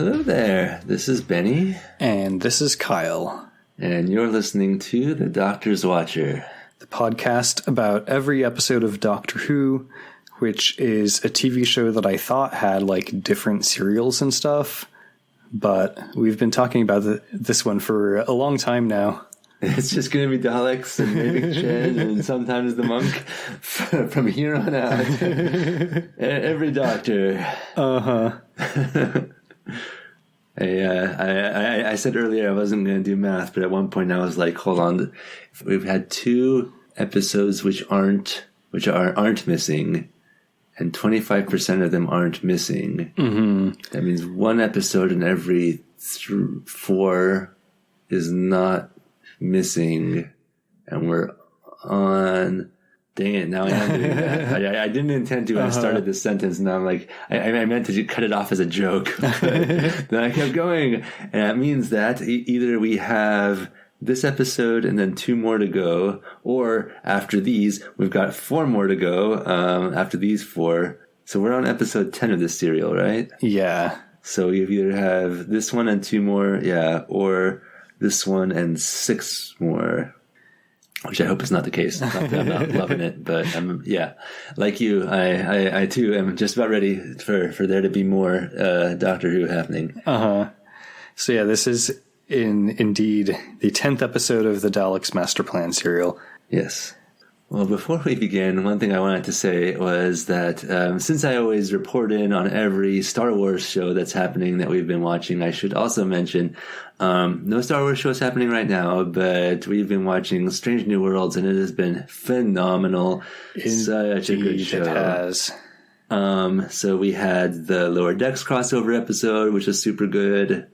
Hello there, this is Benny. And this is Kyle. And you're listening to The Doctor's Watcher, the podcast about every episode of Doctor Who, which is a TV show that I thought had like different serials and stuff, but we've been talking about this one for a long time now. It's just going to be Daleks and maybe Chen and sometimes the monk from here on out. Every Doctor. Uh-huh. I said earlier I wasn't going to do math, but at one point I was like, hold on. We've had 2 episodes which aren't missing, and 25% of them aren't missing. Mm-hmm. That means 1 episode in every 4 is not missing, and we're on. Dang it! Now I am doing that. I didn't intend to when I started this sentence, and I'm like, I meant to cut it off as a joke, but then I kept going, and that means that either we have this episode and then 2 more to go, or after these we've got 4 more to go. After these 4, so we're on episode 10 of this serial, right? Yeah. So you either have this one and 2 more, or this one and 6 more, which I hope is not the case. Not that I'm not loving it, but like you, I too am just about ready for there to be more Doctor Who happening. So yeah, this is indeed the 10th episode of the Daleks Master Plan serial. Yes. Well, before we begin, one thing I wanted to say was that since I always report in on every Star Wars show that's happening that we've been watching, I should also mention no Star Wars shows happening right now, but we've been watching Strange New Worlds, and it has been phenomenal. Such a good show. It has. So we had the Lower Decks crossover episode, which was super good.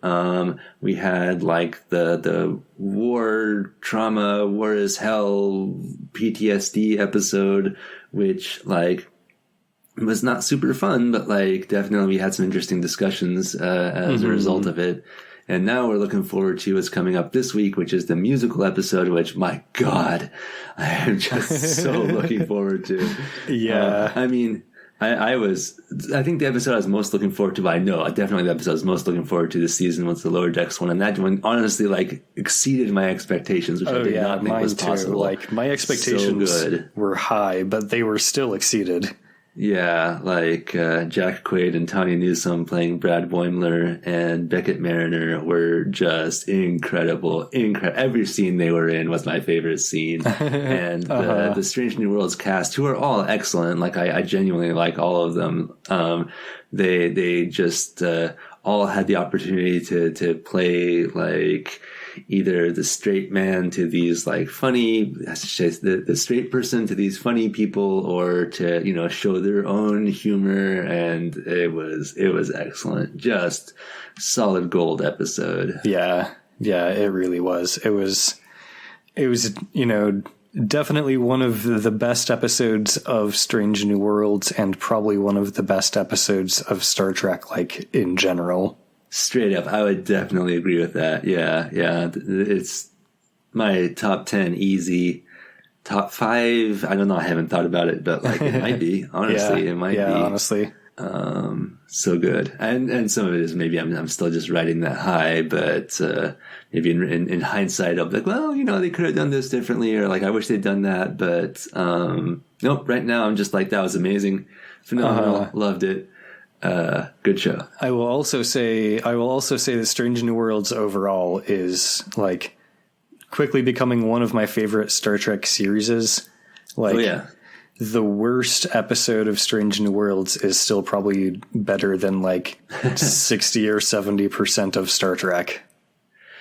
We had like the war trauma, war is hell, PTSD episode, which like was not super fun, but like definitely we had some interesting discussions as a result of it. And now we're looking forward to what's coming up this week, which is the musical episode, which, my God, I am just so looking forward to. Yeah. I mean, I think the episode I was most looking forward to, but I know definitely the episode I was most looking forward to this season was the Lower Decks one. And that one honestly like exceeded my expectations, which I did not think was possible. Like my expectations were high, but they were still exceeded. Yeah, like Jack Quaid and Tanya Newsome playing Brad Boimler and Beckett Mariner were just incredible. Every scene they were in was my favorite scene. And the Strange New Worlds cast, who are all excellent, like I genuinely like all of them. They just all had the opportunity to play like either the straight man to these like funny, the straight person to these funny people, or to, show their own humor. And it was excellent. Just solid gold episode. Yeah. Yeah, it really was. It was, definitely one of the best episodes of Strange New Worlds, and probably one of the best episodes of Star Trek, like in general. Straight up, I would definitely agree with that. Yeah. It's my top 10 easy. Top 5, I don't know, I haven't thought about it, but like it might be. Honestly, it might be. Yeah, honestly. So good. And some of it is maybe I'm still just riding that high, but maybe in hindsight I'll be like, well, they could have done this differently, or like I wish they'd done that, but nope, right now I'm just like, that was amazing. Phenomenal. Loved it. Good show. I will also say that Strange New Worlds overall is like quickly becoming one of my favorite Star Trek series. Like, the worst episode of Strange New Worlds is still probably better than like 60 or 70% of Star Trek.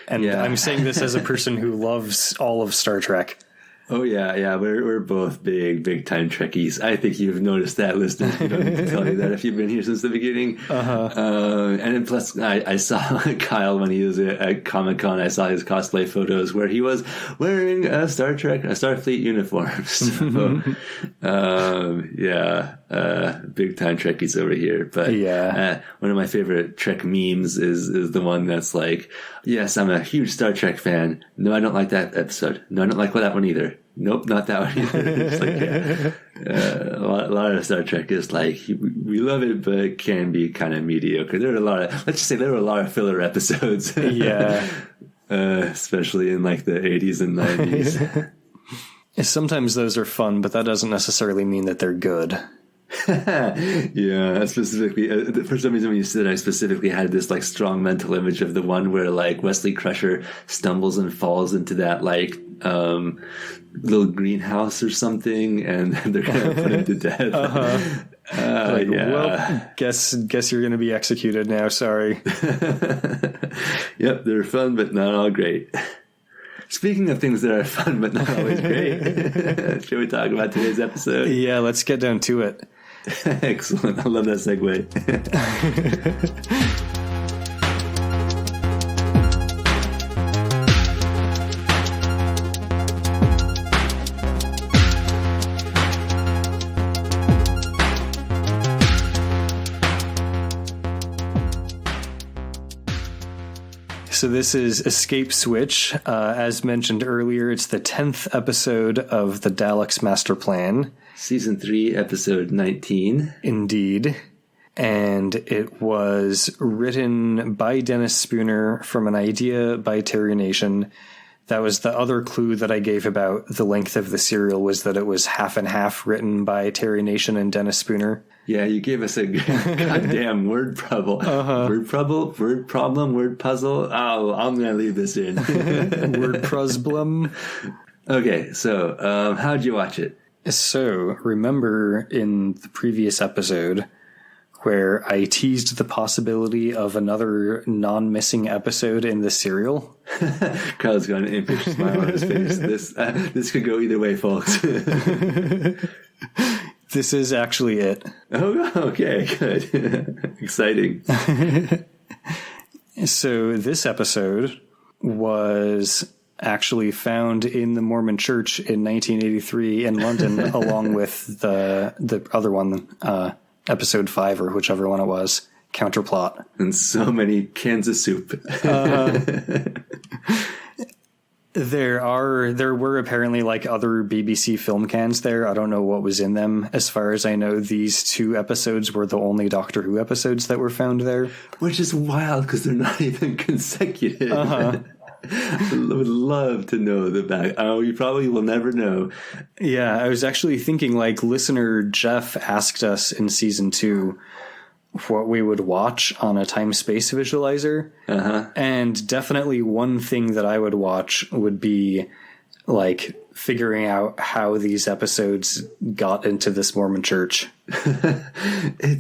And I'm saying this as a person who loves all of Star Trek. Oh yeah, we're both big time Trekkies. I think you've noticed that, listeners. You don't need to tell you that if you've been here since the beginning. And plus, I saw Kyle when he was at Comic-Con. I saw his cosplay photos where he was wearing a Starfleet uniform. So, big time Trekkies over here. But one of my favorite Trek memes is the one that's like, yes, I'm a huge Star Trek fan. No, I don't like that episode. No, I don't like that one either. Nope, not that one either. It's like, A lot of Star Trek is like, we love it, but it can be kind of mediocre. There were let's just say there were a lot of filler episodes. Yeah. Especially in like the 80s and 90s. Sometimes those are fun, but that doesn't necessarily mean that they're good. Yeah, specifically, for some reason when you said, I specifically had this like strong mental image of the one where like Wesley Crusher stumbles and falls into that like little greenhouse or something, and they're gonna put him to death. Like, yeah. Well, guess you're gonna be executed now. Sorry. Yep, they're fun, but not all great. Speaking of things that are fun but not always great, should we talk about today's episode? Yeah, let's get down to it. Excellent. I love that segue. So this is Escape Switch. As mentioned earlier, it's the 10th episode of the Daleks Master Plan. Season 3, episode 19. Indeed. And it was written by Dennis Spooner from an idea by Terry Nation. That was the other clue that I gave about the length of the serial, was that it was half and half written by Terry Nation and Dennis Spooner. Yeah, you gave us a goddamn word trouble. Word trouble, word problem, word puzzle. Oh, I'm going to leave this in. Word problem. Okay, so how'd you watch it? So, remember in the previous episode where I teased the possibility of another non-missing episode in the serial? Kyle's got an impish smile on his face. This could go either way, folks. This is actually it. Oh, okay, good. Exciting. So this episode was actually found in the Mormon Church in 1983 in London, along with the other one, episode 5 or whichever one it was, Counterplot. And so many cans of soup. There were apparently like other BBC film cans there. I don't know what was in them. As far as I know, these 2 episodes were the only Doctor Who episodes that were found there. Which is wild because they're not even consecutive. I would love to know the back. Oh, you probably will never know. Yeah, I was actually thinking like listener Jeff asked us in season 2 what we would watch on a time-space visualizer. And definitely one thing that I would watch would be like figuring out how these episodes got into this Mormon church. It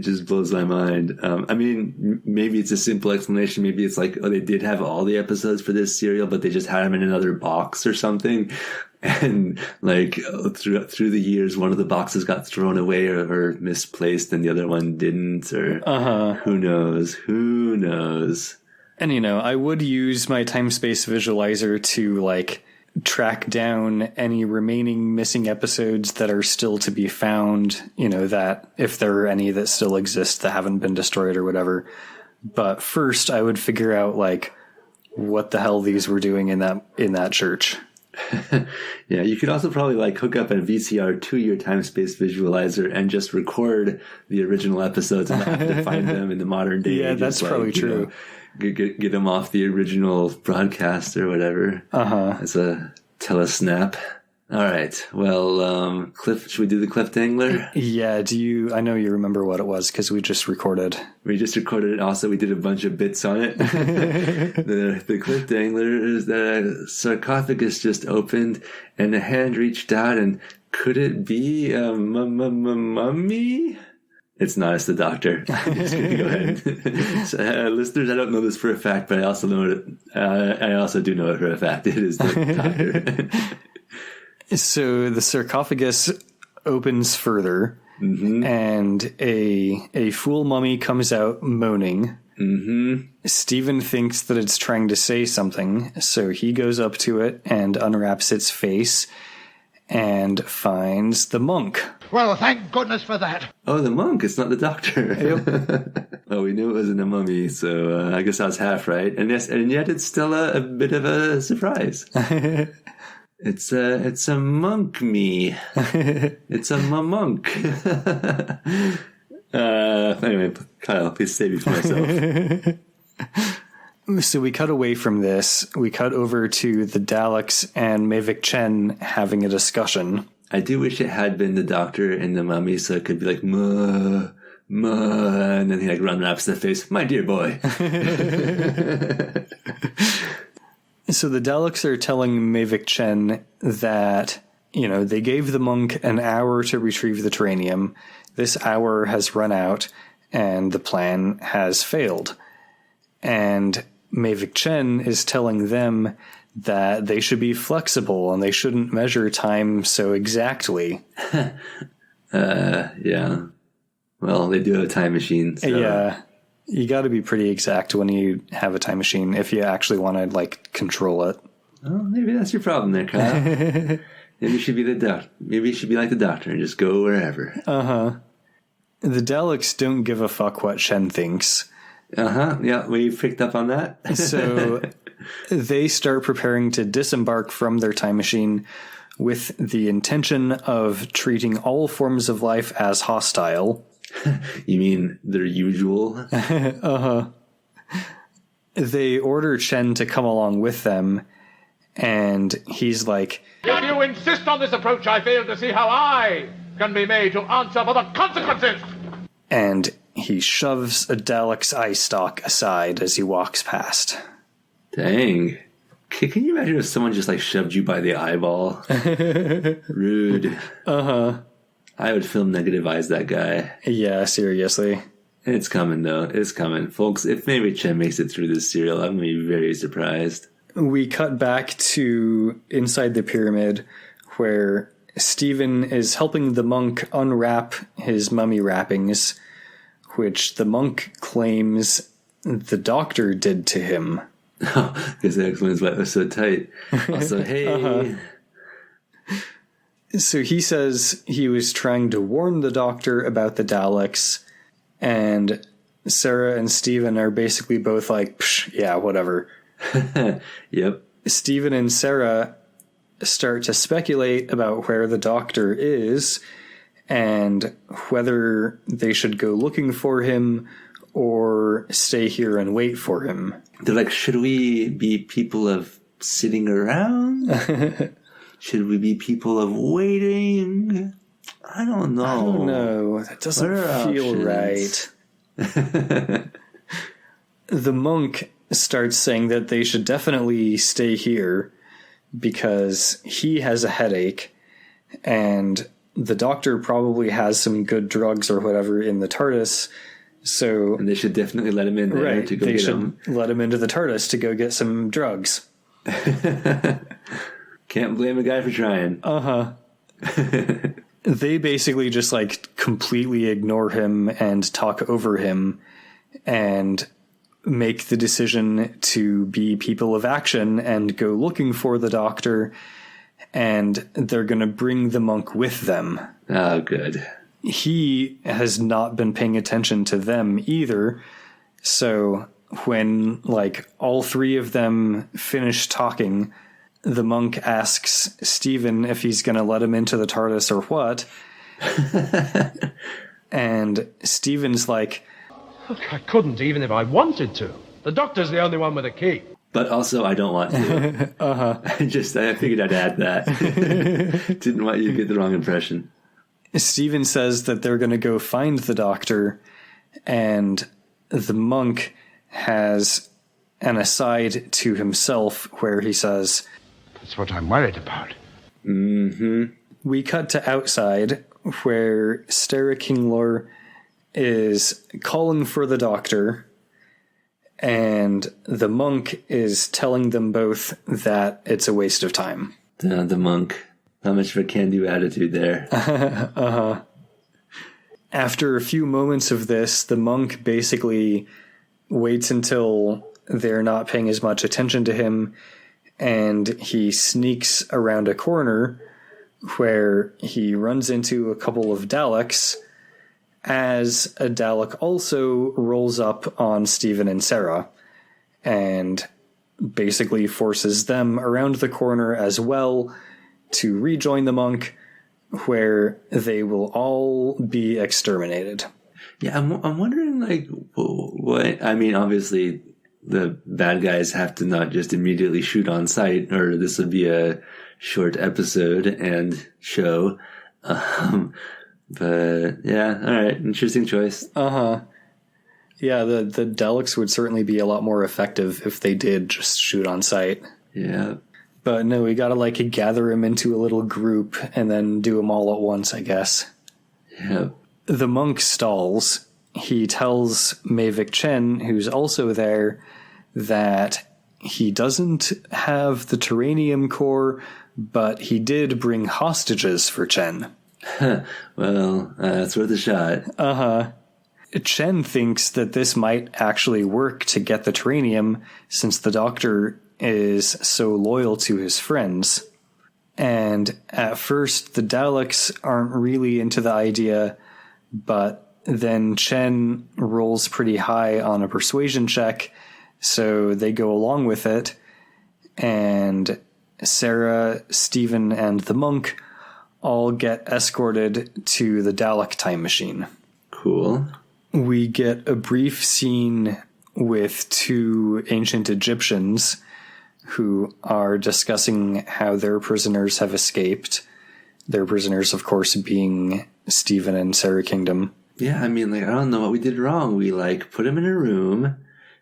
just blows my mind. I mean, maybe it's a simple explanation. Maybe it's like, oh, they did have all the episodes for this serial, but they just had them in another box or something. And like through the years, one of the boxes got thrown away or misplaced, and the other one didn't. Or who knows? Who knows? And I would use my time space visualizer to like track down any remaining missing episodes that are still to be found. That if there are any that still exist that haven't been destroyed or whatever. But first, I would figure out like what the hell these were doing in that church. Yeah, you could also probably like hook up a VCR to your time space visualizer and just record the original episodes and not have to find them in the modern day. Yeah, that's probably true. Get them off the original broadcast or whatever. As a telesnap. All right. Well, Cliff, should we do the Cliff Dangler? Yeah. I know you remember what it was because we just recorded. We just recorded it. Also, we did a bunch of bits on it. The Cliff Dangler is that a sarcophagus just opened and a hand reached out, and could it be a mummy? It's not. It's the doctor. I'm just going to go ahead. So, listeners, I don't know this for a fact, but I also know it. I also do know it for a fact. It is the doctor. So the sarcophagus opens further, and a fool mummy comes out moaning. Stephen thinks that it's trying to say something, so he goes up to it and unwraps its face and finds the monk. Well, thank goodness for that. Oh, the monk. It's not the doctor. Yep. Oh, we knew it wasn't a mummy, so I guess I was half right. And yet it's still a bit of a surprise. It's a monk me. It's a monk. Anyway, Kyle, please save me from myself. So we cut away from this. We cut over to the Daleks and Mavic Chen having a discussion. I do wish it had been the Doctor and the Mummy, so it could be like, "Ma, ma," and then he like unwraps the face. My dear boy. So the Daleks are telling Mavic Chen that, they gave the monk an hour to retrieve the terranium. This hour has run out, and the plan has failed. And Mavic Chen is telling them that they should be flexible and they shouldn't measure time so exactly. Yeah. Well, they do have a time machine. So. Yeah. You got to be pretty exact when you have a time machine if you actually want to, control it. Oh, maybe that's your problem there, Kyle. Maybe you should be the doctor. Maybe you should be like the Doctor and just go wherever. Uh-huh. The Daleks don't give a fuck what Chen thinks. Uh-huh. Yeah, we picked up on that. So they start preparing to disembark from their time machine with the intention of treating all forms of life as hostile. You mean their usual? Uh-huh. They order Chen to come along with them, and he's like, If you insist on this approach, I fail to see how I can be made to answer for the consequences. And he shoves a Dalek's eye stalk aside as he walks past. Dang. Can you imagine if someone just shoved you by the eyeball? Rude. Uh-huh. I would film negativize that guy. Yeah, seriously. It's coming, though. It's coming. Folks, if maybe Chen makes it through this serial, I'm going to be very surprised. We cut back to inside the pyramid where Stephen is helping the monk unwrap his mummy wrappings, which the monk claims the Doctor did to him. Oh, because that explains why it was so tight. Also, hey... Uh-huh. So he says he was trying to warn the Doctor about the Daleks, and Sarah and Stephen are basically both like, psh, yeah, whatever. Yep. Stephen and Sarah start to speculate about where the Doctor is and whether they should go looking for him or stay here and wait for him. They're like, should we be people of sitting around? Should we be people of waiting? I don't know. That doesn't feel right. The monk starts saying that they should definitely stay here because he has a headache and the Doctor probably has some good drugs or whatever in the TARDIS. So, and they should definitely let him in there to go get him. They should let him into the TARDIS to go get some drugs. Can't blame a guy for trying. Uh-huh. They basically just completely ignore him and talk over him and make the decision to be people of action and go looking for the Doctor, and they're going to bring the monk with them. Oh, good. He has not been paying attention to them either, so when all three of them finish talking, the monk asks Stephen if he's going to let him into the TARDIS or what. And Stephen's like, Look, I couldn't even if I wanted to. The Doctor's the only one with a key. But also, I don't want to. Uh-huh. I figured I'd add that. Didn't want you to get the wrong impression. Stephen says that they're going to go find the Doctor, and the monk has an aside to himself where he says, That's what I'm worried about. Mm-hmm. We cut to outside where Stara Kinglor is calling for the Doctor, and the monk is telling them both that it's a waste of time. The monk. How much of a can-do attitude there. Uh-huh. After a few moments of this, the monk basically waits until they're not paying as much attention to him, and he sneaks around a corner where he runs into a couple of Daleks as a Dalek also rolls up on Stephen and Sarah. And basically forces them around the corner as well to rejoin the monk, where they will all be exterminated. Yeah, I'm wondering, like, what... I mean, obviously, the bad guys have to not just immediately shoot on sight, or this would be a short episode and show. But, yeah, all right, interesting choice. Uh-huh. Yeah, the Daleks would certainly be a lot more effective if they did just shoot on sight. Yeah. But no, we gotta, like, gather them into a little group and then do them all at once, I guess. Yeah. The monk stalls. He tells Mavic Chen, who's also there, that he doesn't have the Terranium core, but he did bring hostages for Chen. Well, that's worth a shot. Uh-huh. Chen thinks that this might actually work to get the Terranium, since the Doctor is so loyal to his friends. And at first, the Daleks aren't really into the idea, but then Chen rolls pretty high on a persuasion check, so they go along with it, and Sarah, Stephen, and the monk all get escorted to the Dalek time machine. Cool. We get a brief scene with two ancient Egyptians who are discussing how their prisoners have escaped. Their prisoners, of course, being Stephen and Sarah Kingdom. Yeah, I mean, like, I don't know what we did wrong. We, like, put them in a room,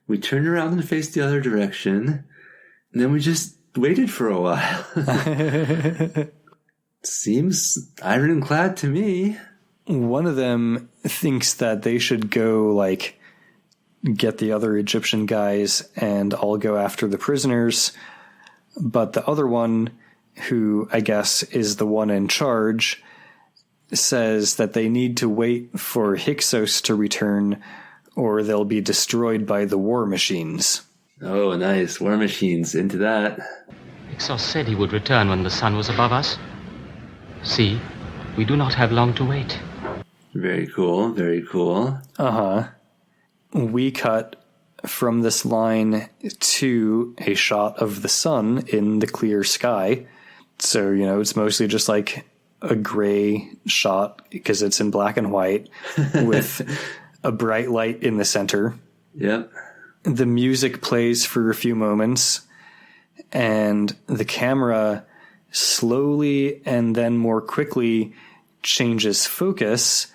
we turned around and faced the other direction, and then we just waited for a while. Seems ironclad to me. One of them thinks that they should go, like, get the other Egyptian guys and all go after the prisoners. But the other one, who I guess is the one in charge, says that they need to wait for Hyksos to return or they'll be destroyed by the war machines. Oh, nice. War machines. Into that. Hyksos said he would return when the sun was above us. See, we do not have long to wait. Very cool, very cool. Uh-huh. We cut from this line to a shot of the sun in the clear sky. So, you know, it's mostly just like a gray shot because it's in black and white with a bright light in the center. Yep. The music plays for a few moments and the camera slowly and then more quickly changes focus,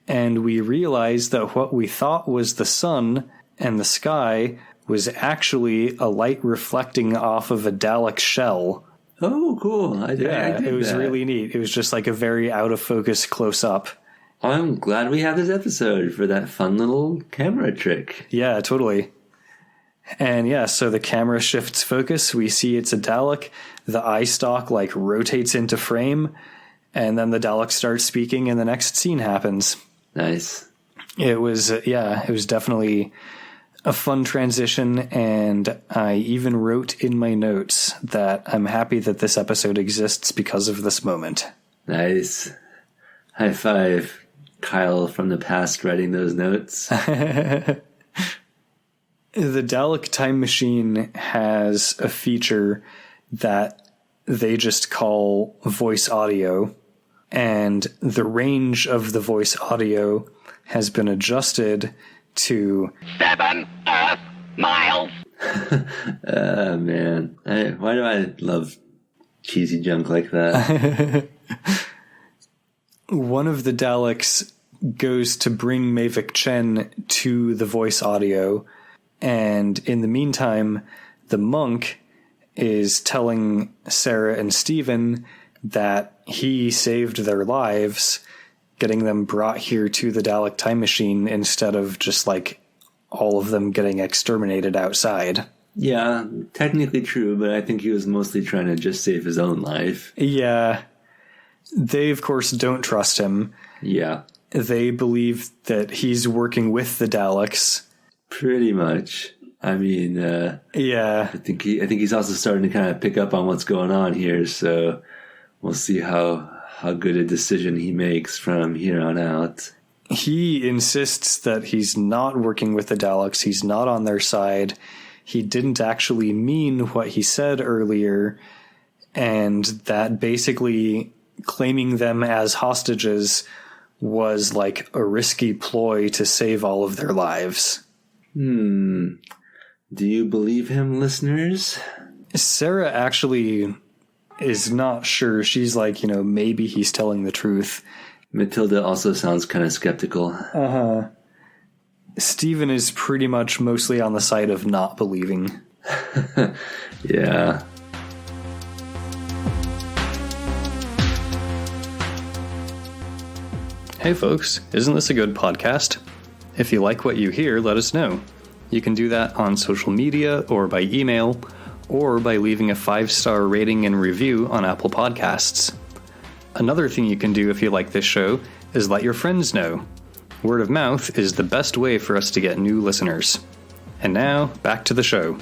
and we realize that what we thought was the sun and the sky was actually a light reflecting off of a Dalek shell. Oh, cool. I did it was that. really neat. It was just like a very out of focus close up. I'm glad we have this episode for that fun little camera trick. Yeah, totally. And yeah, so the camera shifts focus. We see it's a Dalek. The eye stalk like rotates into frame, and then the Dalek starts speaking and the next scene happens. Nice. It was definitely a fun transition, and I even wrote in my notes that I'm happy that this episode exists because of this moment. Nice. High five, Kyle from the past writing those notes. The Dalek Time Machine has a feature that they just call voice audio, and the range of the voice audio has been adjusted to 7 Earth miles. Man. Why do I love cheesy junk like that? One of the Daleks goes to bring Mavic Chen to the voice audio, and in the meantime, the monk is telling Sarah and Stephen that he saved their lives, getting them brought here to the Dalek time machine instead of just like all of them getting exterminated outside. Yeah, technically true, but I think he was mostly trying to just save his own life. Yeah. They, of course, don't trust him. Yeah. They believe that he's working with the Daleks. Pretty much. I mean, yeah. I think he's also starting to kind of pick up on what's going on here, so we'll see how good a decision he makes from here on out. He insists that he's not working with the Daleks. He's not on their side. he didn't actually mean what he said earlier, and that basically claiming them as hostages was like a risky ploy to save all of their lives. Do you believe him, listeners? Sarah actually is not sure. She's like, maybe he's telling the truth. Matilda also sounds kind of skeptical. Stephen is pretty much mostly on the side of not believing. Yeah. Hey folks, isn't this a good podcast? If you like what you hear, let us know. You can do that on social media or by email, or by leaving a 5-star rating and review on Apple Podcasts. Another thing you can do if you like this show is let your friends know. Word of mouth is the best way for us to get new listeners. And now, back to the show.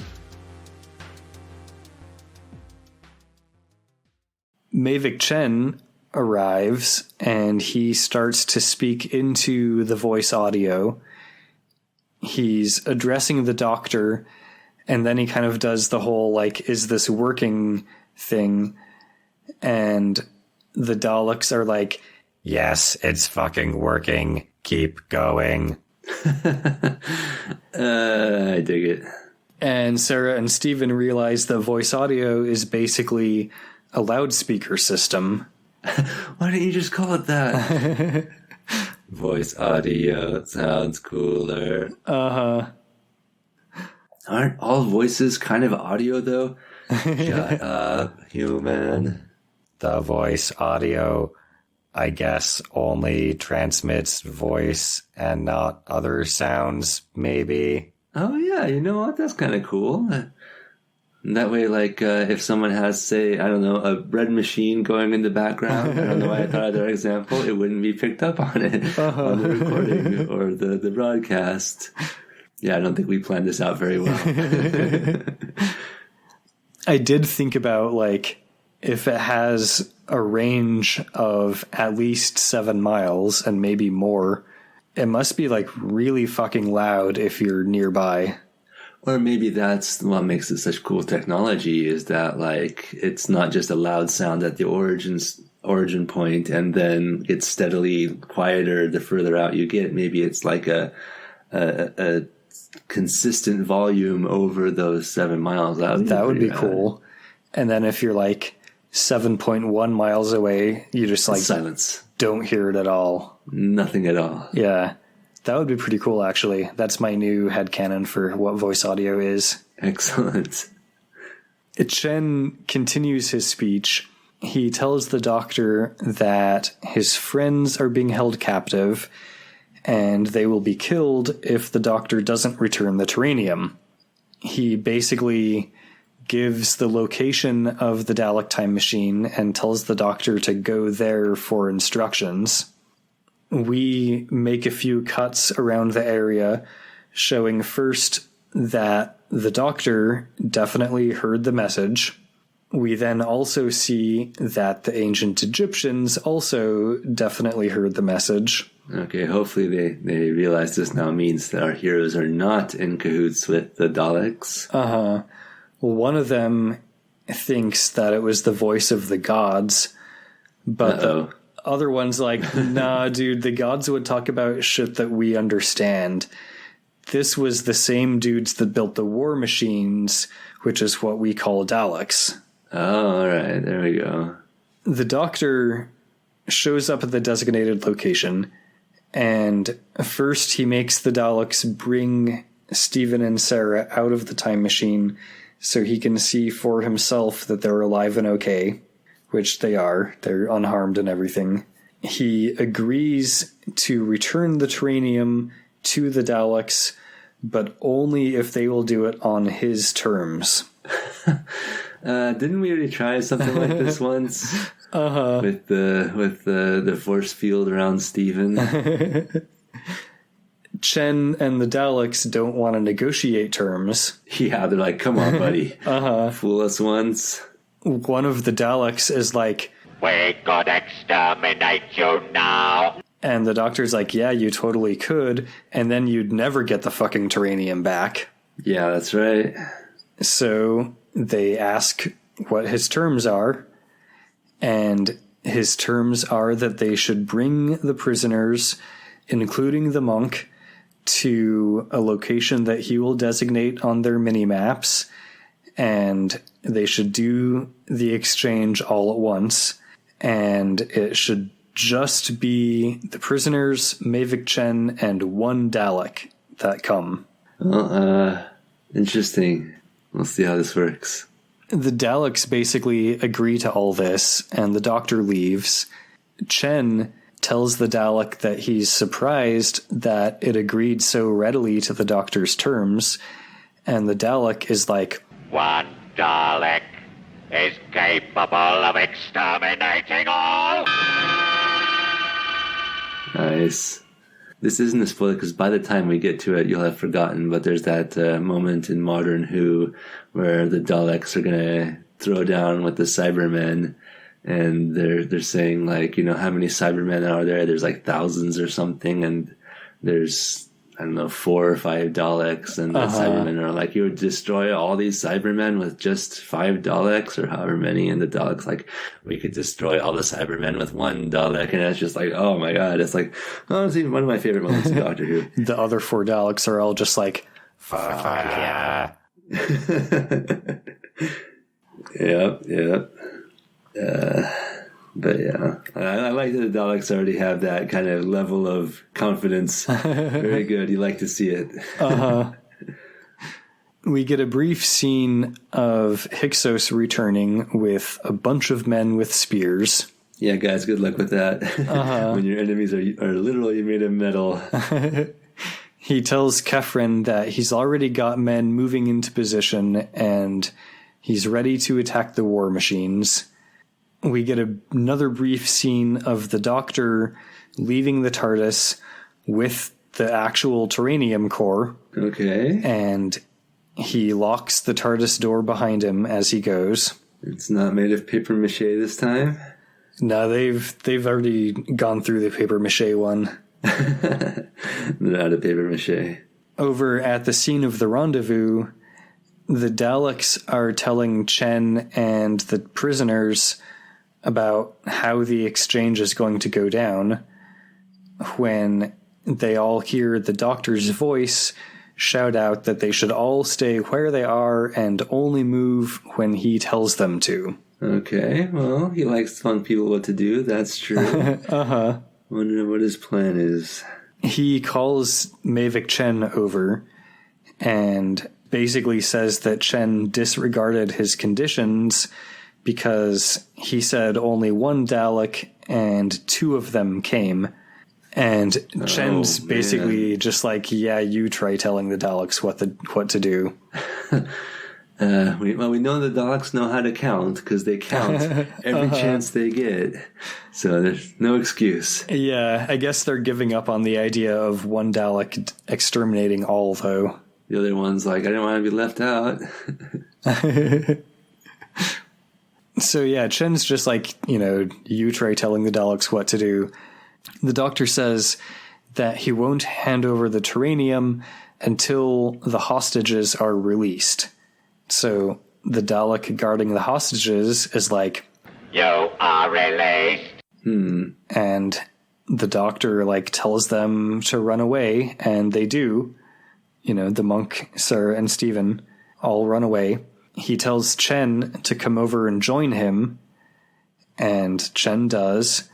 Mavic Chen arrives, and he starts to speak into the voice audio. He's addressing the doctor, and then he kind of does the whole, like, is this working thing? And the Daleks are like, yes, it's fucking working. Keep going. I dig it. And Sarah and Stephen realize that voice audio is basically a loudspeaker system. Why don't you just call it that? Voice audio sounds cooler. Aren't all voices kind of audio, though? Shut up, human. The voice audio, I guess, only transmits voice and not other sounds, maybe. Oh, yeah, you know what? That's kind of cool. That way, like, if someone has, say, I don't know, a bread machine going in the background, I don't know why I thought of that example, it wouldn't be picked up on it, on the recording or the broadcast. Yeah, I don't think we planned this out very well. I did think about, like, if it has a range of at least 7 miles and maybe more, it must be, like, really fucking loud if you're nearby. Or maybe that's what makes it such cool technology, is that, like, it's not just a loud sound at the origin point and then gets steadily quieter the further out you get. Maybe it's like a consistent volume over those 7 miles. That would be cool. And then if you're like 7.1 miles away, you just like silence. Don't hear it at all. Nothing at all. Yeah. That would be pretty cool, actually. That's my new headcanon for what voice audio is. Excellent. Chen continues his speech. He tells the doctor that his friends are being held captive, and they will be killed if the doctor doesn't return the terranium. He basically gives the location of the Dalek time machine and tells the doctor to go there for instructions. We make a few cuts around the area, showing first that the doctor definitely heard the message. We then also see that the ancient Egyptians also definitely heard the message. Okay, hopefully they realize this now means that our heroes are not in cahoots with the Daleks. Well, one of them thinks that it was the voice of the gods, but the other one's like, nah, dude, the gods would talk about shit that we understand. This was the same dudes that built the war machines, which is what we call Daleks. Oh, all right, there we go. The doctor shows up at the designated location, and first he makes the Daleks bring Stephen and Sarah out of the time machine so he can see for himself that they're alive and okay, which they are. They're unharmed and everything. He agrees to return the terranium to the Daleks, but only if they will do it on his terms. Didn't we already try something like this once? With the force field around Stephen. Chen and the Daleks don't want to negotiate terms. Yeah, they're like, come on, buddy. Fool us once. One of the Daleks is like, We could exterminate you now. and the doctor's like, yeah, you totally could, and then you'd never get the fucking terranium back. Yeah, that's right. So they ask what his terms are, and his terms are that they should bring the prisoners, including the monk, to a location that he will designate on their mini-maps, and they should do the exchange all at once, and it should just be the prisoners, Mavic Chen, and one Dalek that come. Well, interesting. We'll see how this works. The Daleks basically agree to all this, and the Doctor leaves. Chen tells the Dalek that he's surprised that it agreed so readily to the Doctor's terms, and the Dalek is like, One Dalek is capable of exterminating all. Nice. This isn't a spoiler because by the time we get to it, you'll have forgotten. But there's that moment in Modern Who where the Daleks are gonna throw down with the Cybermen, and they're saying like, you know, how many Cybermen are there? There's like thousands or something, and there's, I don't know, 4 or 5 Daleks, and the Cybermen are like, you would destroy all these Cybermen with just 5 Daleks or however many, and the Daleks like, we could destroy all the Cybermen with 1 Dalek, and it's just like, oh my god, it's like, honestly, one of my favorite moments in Doctor Who. the other 4 Daleks are all just like, fuck yeah. Yep. But yeah, I like that the Daleks already have that kind of level of confidence. Very good. You like to see it. We get a brief scene of Hyksos returning with a bunch of men with spears. Yeah, guys, good luck with that. When your enemies are literally made of metal. He tells Kefren that he's already got men moving into position and he's ready to attack the war machines. We get another brief scene of the Doctor leaving the TARDIS with the actual Terranium core. Okay. And he locks the TARDIS door behind him as he goes. It's not made of paper mache this time? No, they've already gone through the paper mache one. They're out of paper mache. Over at the scene of the rendezvous, the Daleks are telling Chen and the prisoners about how the exchange is going to go down when they all hear the Doctor's voice shout out that they should all stay where they are and only move when he tells them to. Okay, well, he likes telling people what to do, that's true. Wonder what his plan is. He calls Mavic Chen over and basically says that Chen disregarded his conditions because he said only 1 Dalek and 2 of them came. And Chen's basically just like, yeah, you try telling the Daleks what to do. We know the Daleks know how to count because they count every chance they get. So there's no excuse. Yeah, I guess they're giving up on the idea of 1 Dalek exterminating all, though. The other one's like, I didn't want to be left out. So yeah, Chen's just like, you know, you try telling the Daleks what to do. The Doctor says that he won't hand over the Terranium until the hostages are released. So the Dalek guarding the hostages is like, You are released. And the Doctor like tells them to run away, and they do. You know, the monk, Sir, and Stephen all run away. He tells Chen to come over and join him, and Chen does,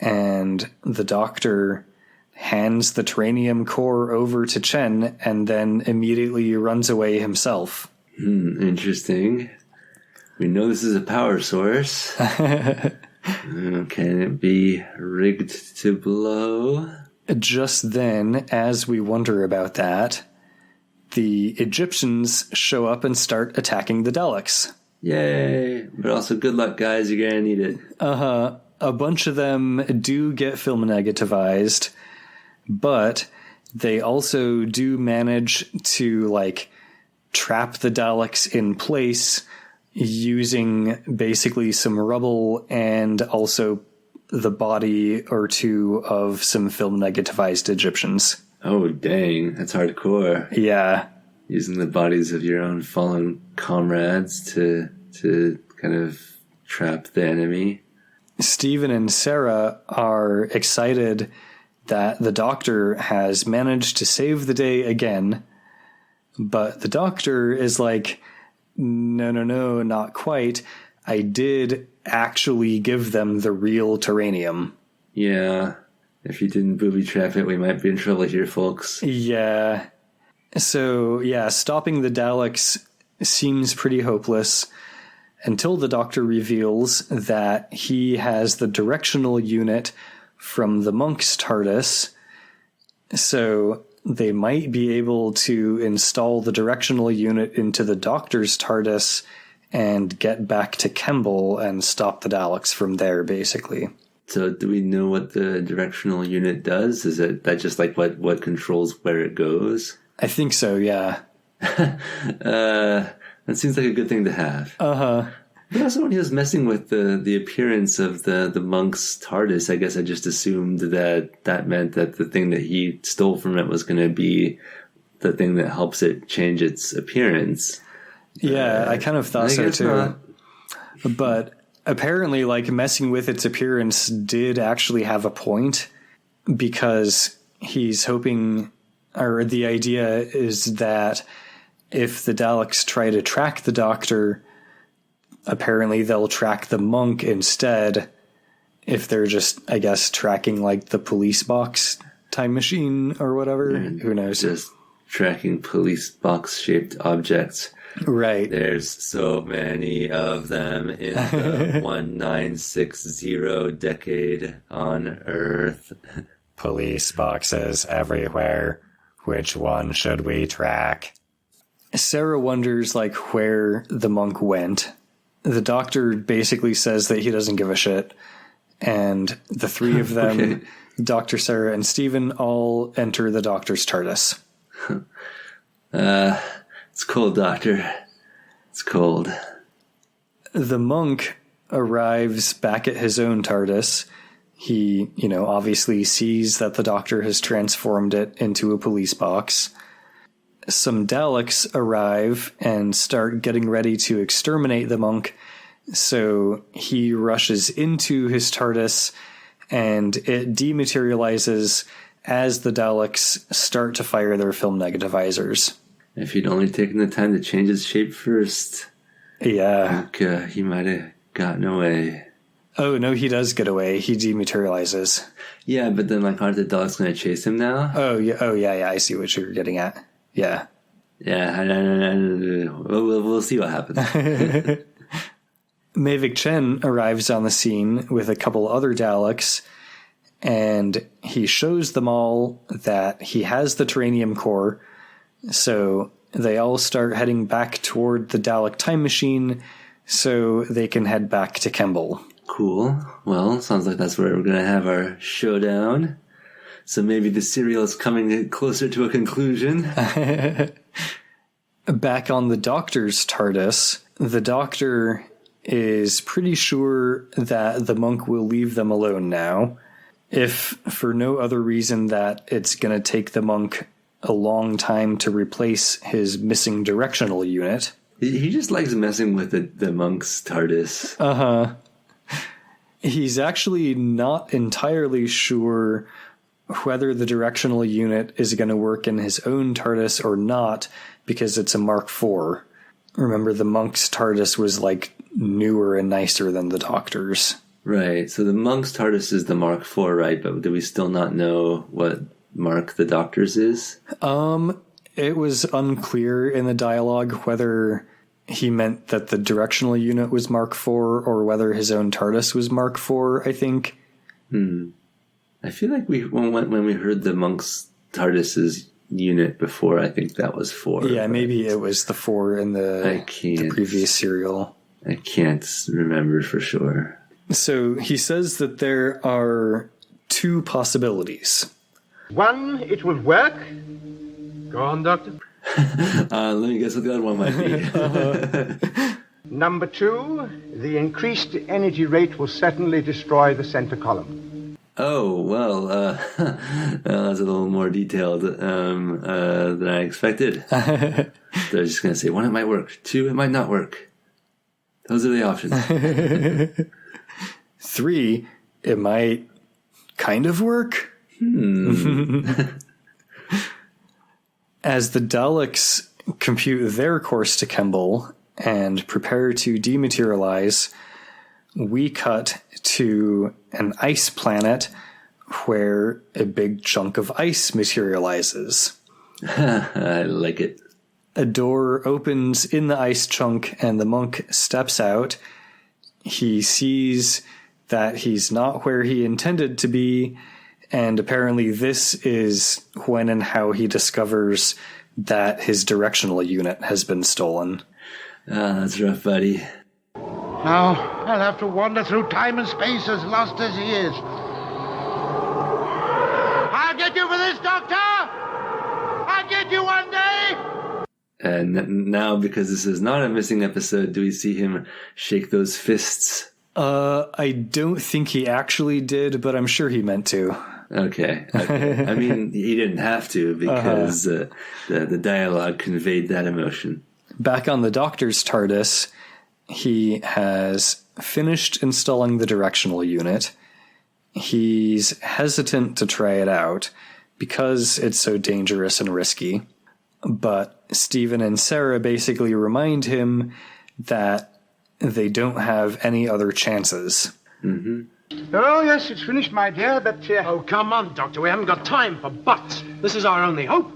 and the Doctor hands the Terranium core over to Chen and then immediately runs away himself. Interesting. We know this is a power source. Can it be rigged to blow? Just then, as we wonder about that, the Egyptians show up and start attacking the Daleks. Yay! But also, good luck, guys. You're gonna need it. A bunch of them do get film negativized, but they also do manage to, like, trap the Daleks in place using basically some rubble and also the body or 2 of some film negativized Egyptians. Oh, dang. That's hardcore. Yeah. using the bodies of your own fallen comrades to kind of trap the enemy. Steven and Sarah are excited that the doctor has managed to save the day again, but the doctor is like, no, not quite. I did actually give them the real terranium. Yeah, if you didn't booby trap it, we might be in trouble here, folks. Yeah. So, yeah, stopping the Daleks seems pretty hopeless until the doctor reveals that he has the directional unit from the monk's TARDIS. So they might be able to install the directional unit into the doctor's TARDIS and get back to Kemble and stop the Daleks from there, basically. So do we know what the directional unit does? Is it that just like what controls where it goes? I think so, yeah. That seems like a good thing to have. Uh-huh. But also when he was messing with the appearance of the monk's TARDIS, I guess I just assumed that meant that the thing that he stole from it was going to be the thing that helps it change its appearance. Yeah, I kind of thought so too. Not. But apparently, like, messing with its appearance did actually have a point, because he's hoping, or the idea is that if the Daleks try to track the Doctor, apparently they'll track the monk instead, if they're just, I guess, tracking like the police box time machine or whatever. Who knows? Just tracking police box shaped objects. Right. There's so many of them in the 1960 decade on Earth. Police boxes everywhere. Which one should we track? Sarah wonders, like, where the monk went. The doctor basically says that he doesn't give a shit. And the three of them, okay. Dr. Sarah and Steven, all enter the doctor's TARDIS. It's cold, Doctor. It's cold. The monk arrives back at his own TARDIS. He, obviously sees that the doctor has transformed it into a police box. Some Daleks arrive and start getting ready to exterminate the monk, so he rushes into his TARDIS, and it dematerializes as the Daleks start to fire their film negativizers. If he'd only taken the time to change its shape first, yeah, I think he might have gotten away. Oh, no, he does get away. He dematerializes. Yeah, but then, like, aren't the Daleks going to chase him now? Oh, yeah, I see what you're getting at. Yeah. Yeah, we'll see what happens. Mavic Chen arrives on the scene with a couple other Daleks, and he shows them all that he has the terranium core, so they all start heading back toward the Dalek time machine so they can head back to Kemble. Cool. Well, sounds like that's where we're going to have our showdown. So maybe the serial is coming closer to a conclusion. Back on the doctor's TARDIS, the doctor is pretty sure that the monk will leave them alone now, if for no other reason that it's going to take the monk a long time to replace his missing directional unit. He just likes messing with the monk's TARDIS. Uh-huh. He's actually not entirely sure whether the directional unit is going to work in his own TARDIS or not, because it's a Mark IV. Remember, the monk's TARDIS was, like, newer and nicer than the doctor's. Right, so the monk's TARDIS is the Mark IV, right? But do we still not know what Mark the doctor's is? It was unclear in the dialogue whether he meant that the directional unit was Mark IV or whether his own TARDIS was Mark IV, I think. I feel like when we heard the monk's TARDIS's unit before, I think that was 4. Yeah, maybe it was the 4 in the previous serial. I can't remember for sure. So he says that there are 2 possibilities. One, it will work. Go on, Doctor. Let me guess what the other one might be. Number 2, the increased energy rate will certainly destroy the center column. Oh, well, that's a little more detailed than I expected. They're just going to say, 1, it might work. 2, it might not work. Those are the options. 3, it might kind of work. As the Daleks compute their course to Kemble and prepare to dematerialize, we cut to an ice planet where a big chunk of ice materializes. I like it. A door opens in the ice chunk and the monk steps out. He sees that he's not where he intended to be, and apparently this is when and how he discovers that his directional unit has been stolen. That's rough, buddy. Now, I'll have to wander through time and space as lost as he is. I'll get you for this, Doctor! I'll get you one day! And now, because this is not a missing episode, do we see him shake those fists? I don't think he actually did, but I'm sure he meant to. Okay. I mean, he didn't have to because the dialogue conveyed that emotion. Back on the Doctor's TARDIS, he has finished installing the directional unit. He's hesitant to try it out because it's so dangerous and risky. But Stephen and Sarah basically remind him that they don't have any other chances. Oh, yes, it's finished, my dear, but... Oh, come on, Doctor. We haven't got time for buts. This is our only hope.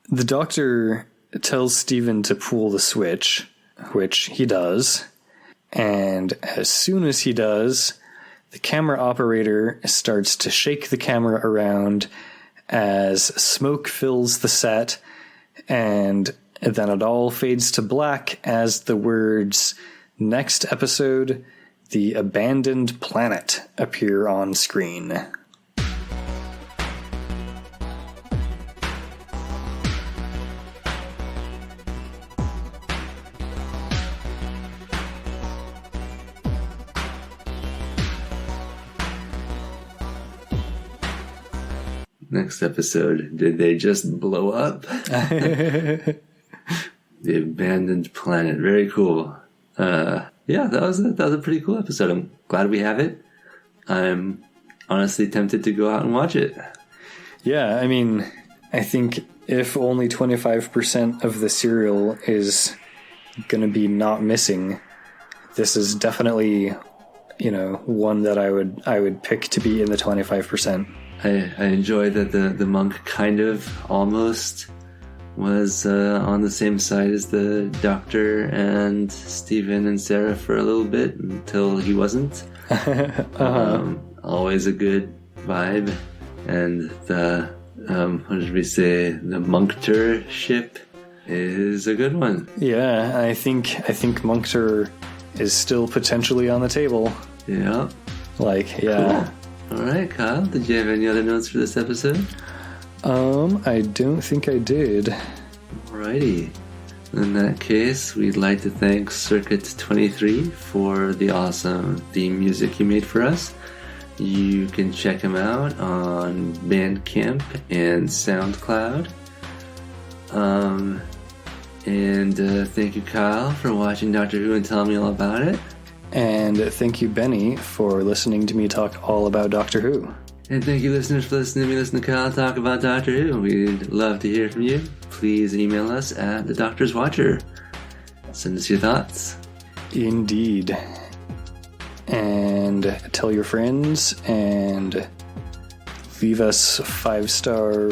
The Doctor tells Stephen to pull the switch, which he does. And as soon as he does, the camera operator starts to shake the camera around as smoke fills the set, and then it all fades to black as the words "Next episode, The Abandoned Planet" appear on screen. Next episode, did they just blow up? The Abandoned Planet. Very cool. Yeah, that was a pretty cool episode. I'm glad we have it. I'm honestly tempted to go out and watch it. Yeah, I mean, I think if only 25% of the serial is going to be not missing, this is definitely, one that I would pick to be in the 25%. I enjoy that the monk kind of almost was on the same side as the Doctor and Stephen and Sarah for a little bit until he wasn't. Always a good vibe. And the, what did we say? The Munctor ship is a good one. Yeah, I think Munctor is still potentially on the table. Yeah. Yeah. Cool. All right, Kyle, did you have any other notes for this episode? I don't think I did. Alrighty. In that case, we'd like to thank Circuit 23 for the awesome theme music he made for us. You can check him out on Bandcamp and SoundCloud. And thank you, Kyle, for watching Doctor Who and telling me all about it. And thank you, Benny, for listening to me talk all about Doctor Who. And thank you, listeners, for listening to me listen to Kyle talk about Doctor Who. We'd love to hear from you. Please email us at The Doctor's Watcher. Send us your thoughts. Indeed. And tell your friends and leave us 5-star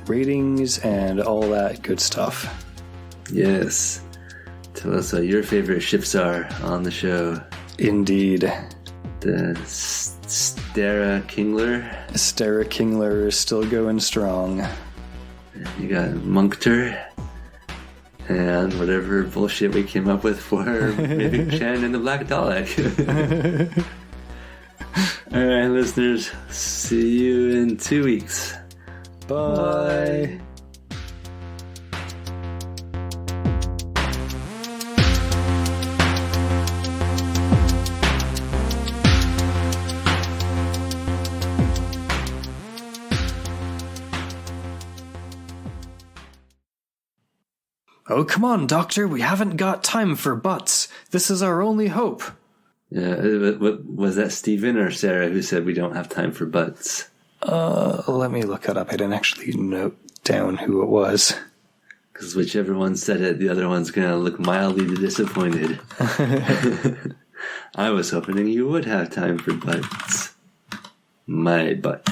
ratings and all that good stuff. Yes. Tell us what your favorite ships are on the show. Indeed. The Stara Kingler. Stara Kingler is still going strong. You got Munctor. And whatever bullshit we came up with for Mimic Chen and the Black Dalek. Alright, listeners. See you in 2 weeks. Bye. "Oh, come on, Doctor, we haven't got time for buts. This is our only hope." Yeah, was that Stephen or Sarah who said we don't have time for butts? Let me look it up. I didn't actually note down who it was. Because whichever one said it, the other one's going to look mildly disappointed. I was hoping you would have time for butts. My butt.